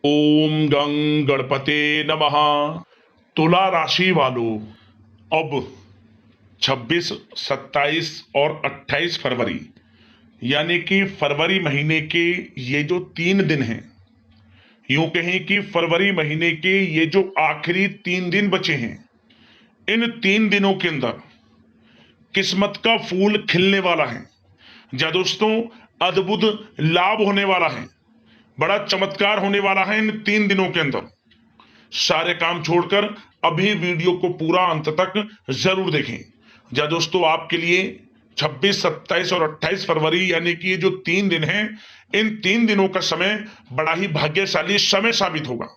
ओम गं गणपते नमः। तुला राशि वालों, अब 26, 27 और 28 फरवरी यानी कि फरवरी महीने के ये जो 3 दिन हैं, यूं कहें कि फरवरी महीने के ये जो आखिरी 3 दिन बचे हैं, इन 3 दिनों के अंदर किस्मत का फूल खिलने वाला है। जा दोस्तों, अद्भुत लाभ होने वाला है, बड़ा चमत्कार होने वाला है इन 3 दिनों के अंदर। सारे काम छोड़कर अभी वीडियो को पूरा अंत तक जरूर देखें। जा दोस्तों, आपके लिए 26, 27 और 28 फरवरी यानी कि ये जो 3 दिन हैं, इन 3 दिनों का समय बड़ा ही भाग्यशाली समय साबित होगा।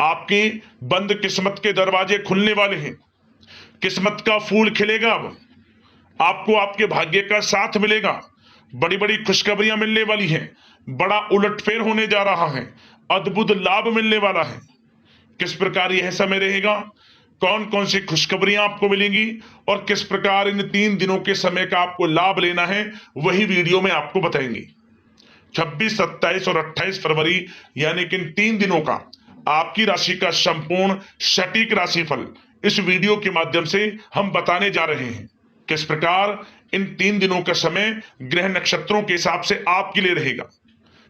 आपके बंद किस्मत के दरवाजे खुलने वाले हैं, किस्मत का फूल खिलेगा। अब आपको आपके भाग्य का साथ मिलेगा, बड़ी बड़ी खुशखबरियां मिलने वाली हैं, बड़ा उलटफेर होने जा रहा है, अद्भुत लाभ मिलने वाला है। किस प्रकार यह समय रहेगा, कौन कौन सी खुशखबरियां आपको मिलेंगी और किस प्रकार इन 3 दिनों के समय का आपको लाभ लेना है, वही वीडियो में आपको बताएंगे। 26, 27 और 28 फरवरी यानी कि इन 3 दिनों का आपकी राशि का संपूर्ण सटीक राशिफल इस वीडियो के माध्यम से हम बताने जा रहे हैं। किस प्रकार इन 3 दिनों का समय ग्रह नक्षत्रों के हिसाब से आपके लिए रहेगा,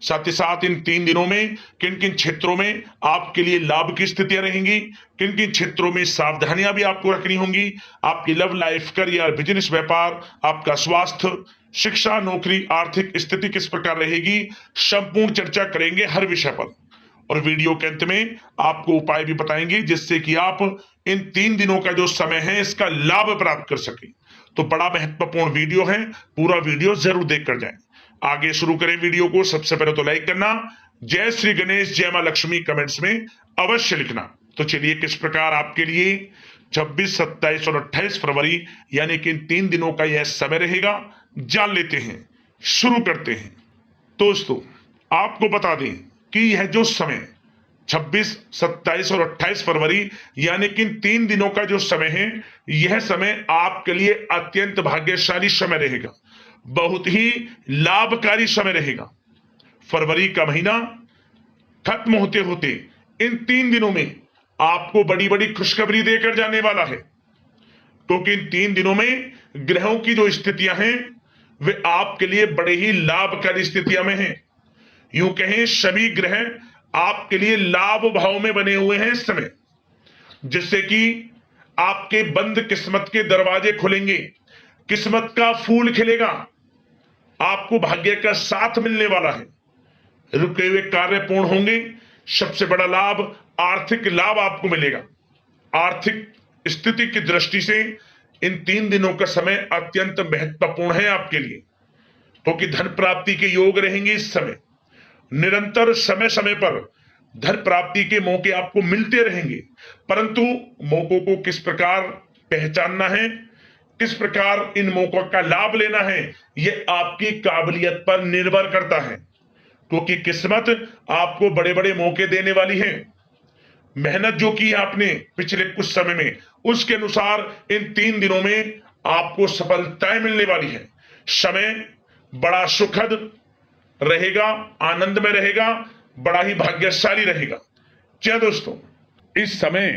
साथ ही साथ इन 3 दिनों में किन किन क्षेत्रों में आपके लिए लाभ की स्थितियां रहेंगी, किन किन क्षेत्रों में सावधानियां भी आपको रखनी होंगी, आपकी लव लाइफ, करियर, बिजनेस, व्यापार, आपका स्वास्थ्य, शिक्षा, नौकरी, आर्थिक स्थिति किस प्रकार रहेगी, संपूर्ण चर्चा करेंगे हर विषय पर। और वीडियो के अंत में आपको उपाय भी बताएंगे जिससे कि आप इन 3 दिनों का जो समय है इसका लाभ प्राप्त कर सके। तो बड़ा महत्वपूर्ण वीडियो है, पूरा वीडियो जरूर देख कर जाएं। आगे शुरू करें वीडियो को। सबसे पहले तो लाइक करना, जय श्री गणेश, जय मां लक्ष्मी कमेंट्स में अवश्य लिखना। तो चलिए, किस प्रकार आपके लिए 26, 27 और 28 फरवरी यानी कि इन 3 दिनों का यह समय रहेगा, जान लेते हैं, शुरू करते हैं। दोस्तों, आपको बता दें कि यह जो समय 26, 27 और 28 फरवरी यानी कि इन 3 दिनों का जो समय है, यह समय आपके लिए अत्यंत भाग्यशाली समय रहेगा, बहुत ही लाभकारी समय रहेगा। फरवरी का महीना खत्म होते होते इन 3 दिनों में आपको बड़ी बड़ी खुशखबरी देकर जाने वाला है, क्योंकि इन 3 दिनों में ग्रहों की जो स्थितियां हैं वे आपके लिए बड़े ही लाभकारी स्थितियां में हैं। यूं कहें, सभी ग्रह आपके लिए लाभ भाव में बने हुए हैं इस समय, जिससे कि आपके बंद किस्मत के दरवाजे खुलेंगे, किस्मत का फूल खिलेगा, आपको भाग्य का साथ मिलने वाला है, रुके हुए कार्य पूर्ण होंगे। सबसे बड़ा लाभ, आर्थिक लाभ आपको मिलेगा। आर्थिक स्थिति की दृष्टि से इन 3 दिनों का समय अत्यंत महत्वपूर्ण है आपके लिए, क्योंकि धन प्राप्ति के योग रहेंगे इस समय। निरंतर समय समय पर धन प्राप्ति के मौके आपको मिलते रहेंगे, परंतु मौकों को किस प्रकार पहचानना है, किस प्रकार इन मौकों का लाभ लेना है, यह आपकी काबिलियत पर निर्भर करता है, क्योंकि किस्मत आपको बड़े बड़े मौके देने वाली है। मेहनत जो की आपने पिछले कुछ समय में, उसके अनुसार इन 3 दिनों में आपको सफलताएं मिलने वाली है। समय बड़ा सुखद रहेगा, आनंद में रहेगा, बड़ा ही भाग्यशाली रहेगा। क्या दोस्तों, इस समय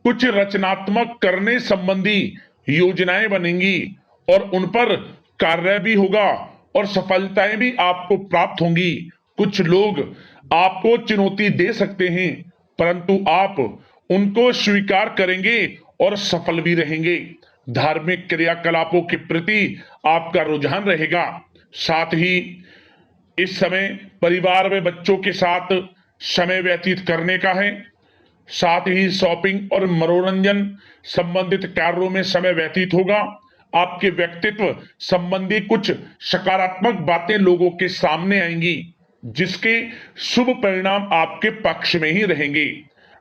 कुछ रचनात्मक करने संबंधी योजनाएं बनेंगी और उन पर कार्य भी होगा और सफलताएं भी आपको प्राप्त होंगी। कुछ लोग आपको चुनौती दे सकते हैं, परंतु आप उनको स्वीकार करेंगे और सफल भी रहेंगे। धार्मिक क्रियाकलापों के प्रति आपका रुझान रहेगा। साथ ही इस समय परिवार में बच्चों के साथ समय व्यतीत करने का है। साथ ही शॉपिंग और मनोरंजन संबंधित कार्यों में समय व्यतीत होगा। आपके व्यक्तित्व संबंधी कुछ सकारात्मक बातें लोगों के सामने आएंगी, जिसके शुभ परिणाम आपके पक्ष में ही रहेंगे।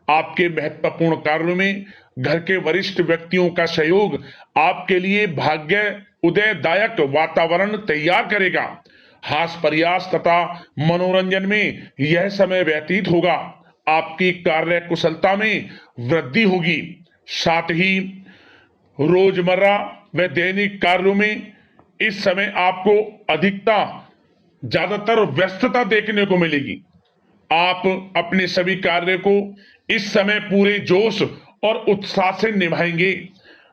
आपके महत्वपूर्ण कार्यों में घर के वरिष्ठ व्यक्तियों का सहयोग आपके लिए भाग्य उदयदायक वातावरण तैयार करेगा। हास प्रयास तथा मनोरंजन में यह समय व्यतीत होगा। आपकी कार्य कुशलता में वृद्धि होगी। साथ ही रोजमर्रा व दैनिक कार्यों में इस समय आपको ज्यादातर व्यस्तता देखने को मिलेगी। आप अपने सभी कार्य को इस समय पूरे जोश और उत्साह से निभाएंगे।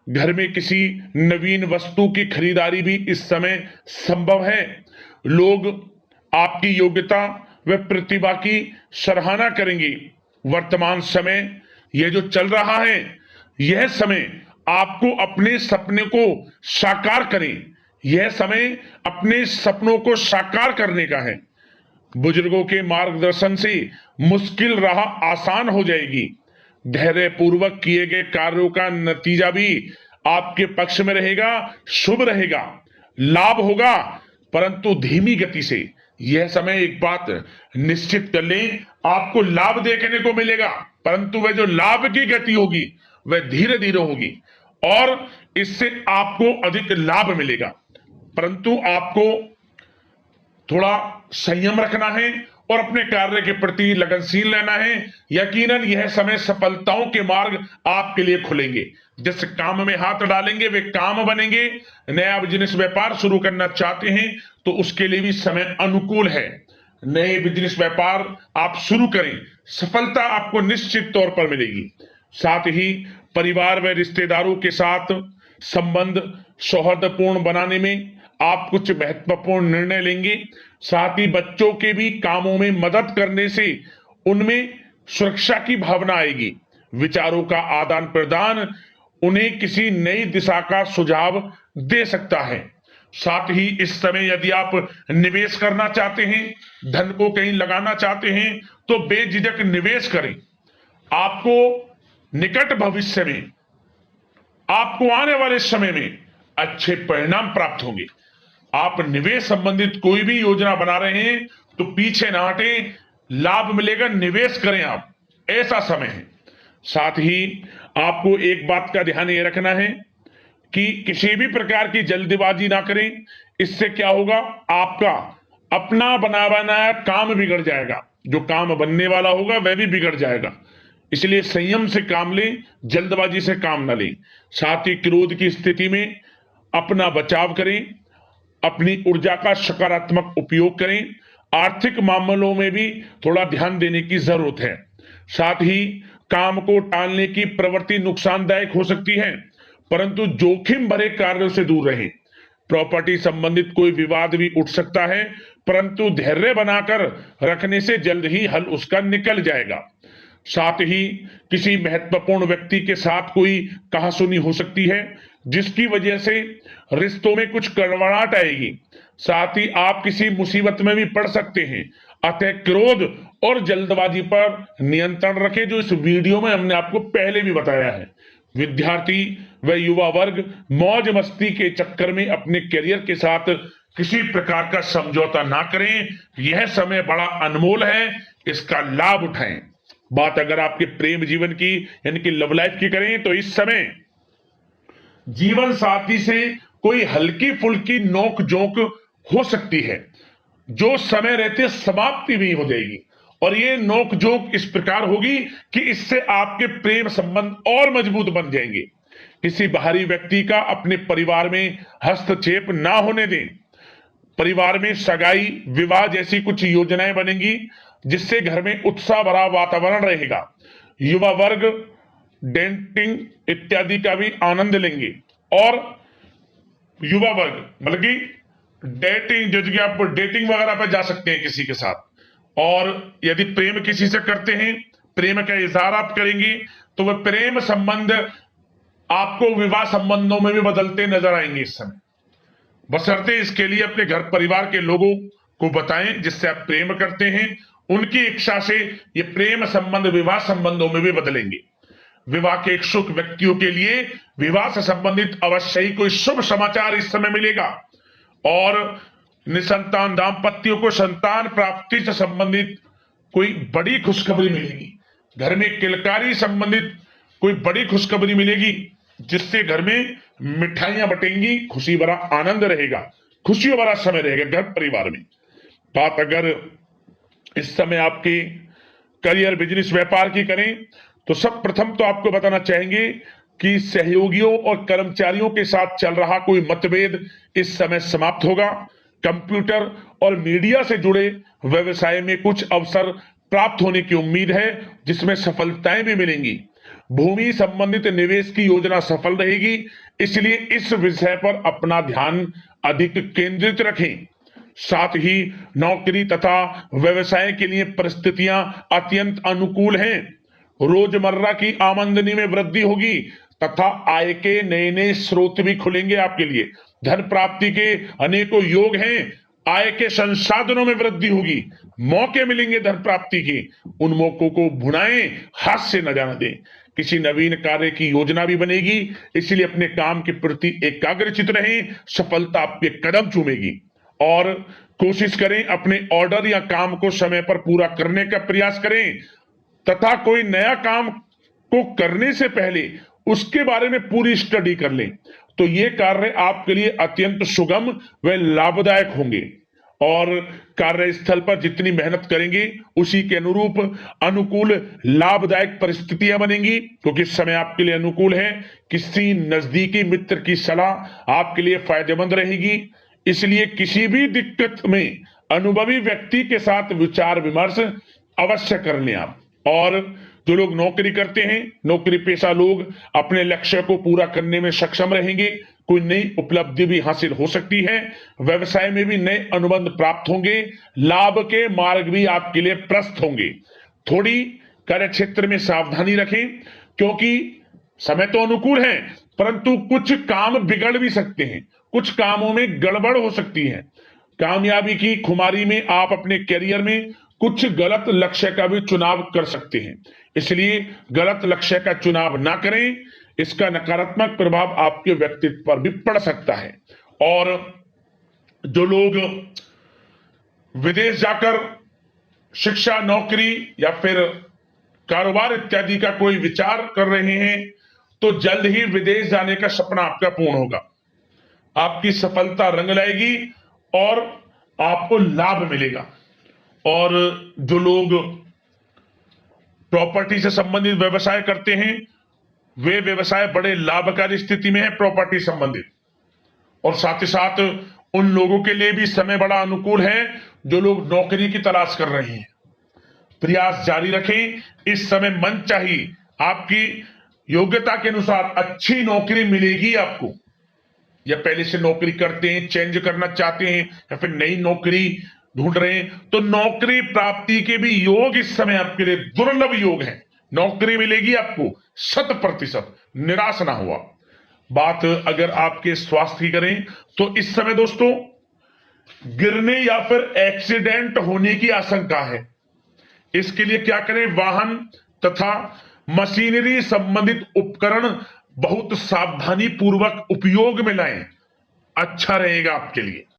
घर में किसी नवीन वस्तु की खरीदारी भी इस समय संभव है। लोग आपकी योग्यता व प्रतिभा की सराहना करेंगे। वर्तमान समय यह जो चल रहा है, यह समय आपको अपने सपने को साकार करें, यह समय अपने सपनों को साकार करने का है। बुजुर्गों के मार्गदर्शन से मुश्किल राह आसान हो जाएगी। धैर्य पूर्वक किए गए कार्यों का नतीजा भी आपके पक्ष में रहेगा, शुभ रहेगा, लाभ होगा, परंतु धीमी गति से। यह समय एक बात निश्चित कर लें, आपको लाभ देखने को मिलेगा, परंतु वह जो लाभ की गति होगी वह धीरे धीरे होगी और इससे आपको अधिक लाभ मिलेगा। परंतु आपको थोड़ा संयम रखना है और अपने कार्य के प्रति लगनशील रहना है। यकीनन यह समय सफलताओं के मार्ग आपके लिए खुलेंगे। जिस काम में हाथ डालेंगे वे काम बनेंगे। नया बिजनेस व्यापार शुरू करना चाहते हैं तो उसके लिए भी समय अनुकूल है। नए बिजनेस व्यापार आप शुरू करें, सफलता आपको निश्चित तौर पर मिलेगी। साथ ही परिवार व रिश्तेदारों के साथ संबंध सौहार्दपूर्ण बनाने में आप कुछ महत्वपूर्ण निर्णय लेंगे। साथ ही बच्चों के भी कामों में मदद करने से उनमें सुरक्षा की भावना आएगी। विचारों का आदान प्रदान उन्हें किसी नई दिशा का सुझाव दे सकता है। साथ ही इस समय यदि आप निवेश करना चाहते हैं, धन को कहीं लगाना चाहते हैं तो बेझिझक निवेश करें। आपको निकट भविष्य में, आपको आने वाले समय में अच्छे परिणाम प्राप्त होंगे। आप निवेश संबंधित कोई भी योजना बना रहे हैं तो पीछे ना हटें, लाभ मिलेगा, निवेश करें आप, ऐसा समय है। साथ ही आपको एक बात का ध्यान ये रखना है कि किसी भी प्रकार की जल्दबाजी ना करें। इससे क्या होगा, आपका अपना बना बनाया काम बिगड़ जाएगा, जो काम बनने वाला होगा वह भी बिगड़ जाएगा। इसलिए संयम से काम लें, जल्दबाजी से काम ना लें। साथ ही क्रोध की स्थिति में अपना बचाव करें, अपनी ऊर्जा का सकारात्मक उपयोग करें। आर्थिक मामलों में भी थोड़ा ध्यान देने की जरूरत है। साथ ही काम को टालने की प्रवृत्ति नुकसानदायक हो सकती है, परंतु जोखिम भरे कार्यों से दूर रहें। प्रॉपर्टी संबंधित कोई विवाद भी उठ सकता है, परंतु धैर्य बनाकर रखने से जल्द ही हल उसका निकल जाएगा। साथ ही किसी महत्वपूर्ण व्यक्ति के साथ कोई कहासुनी हो सकती है, जिसकी वजह से रिश्तों में कुछ कड़वाहट आएगी। साथ ही आप किसी मुसीबत में भी पड़ सकते हैं। अतः क्रोध और जल्दबाजी पर नियंत्रण रखें, जो इस वीडियो में हमने आपको पहले भी बताया है। विद्यार्थी व युवा वर्ग मौज मस्ती के चक्कर में अपने करियर के साथ किसी प्रकार का समझौता ना करें। यह समय बड़ा अनमोल है, इसका लाभ उठाएं। बात अगर आपके प्रेम जीवन की यानी कि लव लाइफ की करें तो इस समय जीवन साथी से कोई हल्की फुल्की नोक जोक हो सकती है, जो समय रहते समाप्ति भी हो जाएगी। और ये नोक जोक इस प्रकार होगी कि इससे आपके प्रेम संबंध और मजबूत बन जाएंगे। किसी बाहरी व्यक्ति का अपने परिवार में हस्तक्षेप ना होने दें। परिवार में सगाई, विवाह जैसी कुछ योजनाएं बनेंगी, जिससे घर में उत्साह भरा वातावरण रहेगा। युवा वर्ग डेटिंग इत्यादि का भी आनंद लेंगे। और युवा वर्ग मतलब कि डेटिंग, जो कि आप डेटिंग वगैरह पर जा सकते हैं किसी के साथ। और यदि प्रेम किसी से करते हैं, प्रेम का इजहार आप करेंगे, तो वह प्रेम संबंध आपको विवाह संबंधों में भी बदलते नजर आएंगे इस समय। बशर्ते इसके लिए अपने घर परिवार के लोगों को बताएं जिससे आप प्रेम करते हैं। उनकी इच्छा से ये प्रेम संबंध विवाह संबंधों में भी बदलेंगे। विवाह के इच्छुक व्यक्तियों के लिए विवाह से संबंधित अवश्य ही कोई शुभ समाचार इस समय मिलेगा। और निसंतान दाम्पत्यों को संतान प्राप्ति से संबंधित कोई बड़ी खुशखबरी मिलेगी। घर में किलकारी संबंधित कोई बड़ी खुशखबरी मिलेगी, जिससे घर में मिठाइयां बटेंगी, खुशी भरा आनंद रहेगा, खुशियों भरा समय रहेगा घर परिवार में। बात अगर इस समय आपके करियर, बिजनेस, व्यापार की करें तो सब प्रथम तो आपको बताना चाहेंगे कि सहयोगियों और कर्मचारियों के साथ चल रहा कोई मतभेद इस समय समाप्त होगा। कंप्यूटर और मीडिया से जुड़े व्यवसाय में कुछ अवसर प्राप्त होने की उम्मीद है, जिसमें सफलताएं भी मिलेंगी। भूमि संबंधित निवेश की योजना सफल रहेगी, इसलिए इस विषय पर अपना ध्यान अधिक केंद्रित रखें। साथ ही नौकरी तथा व्यवसाय के लिए परिस्थितियां अत्यंत अनुकूल हैं। रोजमर्रा की आमदनी में वृद्धि होगी तथा आय के नए नए स्रोत भी खुलेंगे आपके लिए। धन प्राप्ति के अनेकों योग हैं। आय के संसाधनों में वृद्धि होगी, मौके मिलेंगे धन प्राप्ति के। उन मौकों को भुनाएं, हाथ से न जाने दें। किसी नवीन कार्य की योजना भी बनेगी, इसलिए अपने काम के प्रति एकाग्रचित रहें। सफलता आपके कदम चूमेगी। और कोशिश करें अपने ऑर्डर या काम को समय पर पूरा करने का प्रयास करें तथा कोई नया काम को करने से पहले उसके बारे में पूरी स्टडी कर लें, तो ये कार्य आपके लिए अत्यंत सुगम व लाभदायक होंगे। और कार्यस्थल पर जितनी मेहनत करेंगे उसी के अनुरूप अनुकूल लाभदायक परिस्थितियां बनेंगी, क्योंकि समय आपके लिए अनुकूल है। किसी नजदीकी मित्र की सलाह आपके लिए फायदेमंद रहेगी, इसलिए किसी भी दिक्कत में अनुभवी व्यक्ति के साथ विचार विमर्श अवश्य कर लें आप। और जो लोग नौकरी करते हैं, नौकरी पेशा लोग अपने लक्ष्य को पूरा करने में सक्षम रहेंगे। कोई नई उपलब्धि भी हासिल हो सकती है। व्यवसाय में भी नए अनुबंध प्राप्त होंगे। लाभ के मार्ग भी आपके लिए प्रशस्त होंगे। थोड़ी कार्य क्षेत्र में सावधानी रखें, क्योंकि समय तो अनुकूल है, परंतु कुछ काम बिगड़ भी सकते हैं, कुछ कामों में गड़बड़ हो सकती है। कामयाबी की खुमारी में आप अपने करियर में कुछ गलत लक्ष्य का भी चुनाव कर सकते हैं, इसलिए गलत लक्ष्य का चुनाव ना करें। इसका नकारात्मक प्रभाव आपके व्यक्तित्व पर भी पड़ सकता है। और जो लोग विदेश जाकर शिक्षा, नौकरी या फिर कारोबार इत्यादि का कोई विचार कर रहे हैं, तो जल्द ही विदेश जाने का सपना आपका पूर्ण होगा। आपकी सफलता रंग लाएगी और आपको लाभ मिलेगा। और जो लोग प्रॉपर्टी से संबंधित व्यवसाय करते हैं, वे व्यवसाय बड़े लाभकारी स्थिति में है प्रॉपर्टी संबंधित। और साथ ही साथ उन लोगों के लिए भी समय बड़ा अनुकूल है जो लोग नौकरी की तलाश कर रहे हैं। प्रयास जारी रखें। इस समय मन चाहिए आपकी योग्यता के अनुसार अच्छी नौकरी मिलेगी आपको। या पहले से नौकरी करते हैं, चेंज करना चाहते हैं, या फिर नई नौकरी ढूंढ रहे हैं, तो नौकरी प्राप्ति के भी योग इस समय आपके लिए दुर्लभ योग है। नौकरी मिलेगी आपको 100%, निराश ना हुआ। बात अगर आपके स्वास्थ्य की करें, तो इस समय दोस्तों गिरने या फिर एक्सीडेंट होने की आशंका है। इसके लिए क्या करें? वाहन तथा मशीनरी संबंधित उपकरण बहुत सावधानी पूर्वक उपयोग में लाएं, अच्छा रहेगा आपके लिए।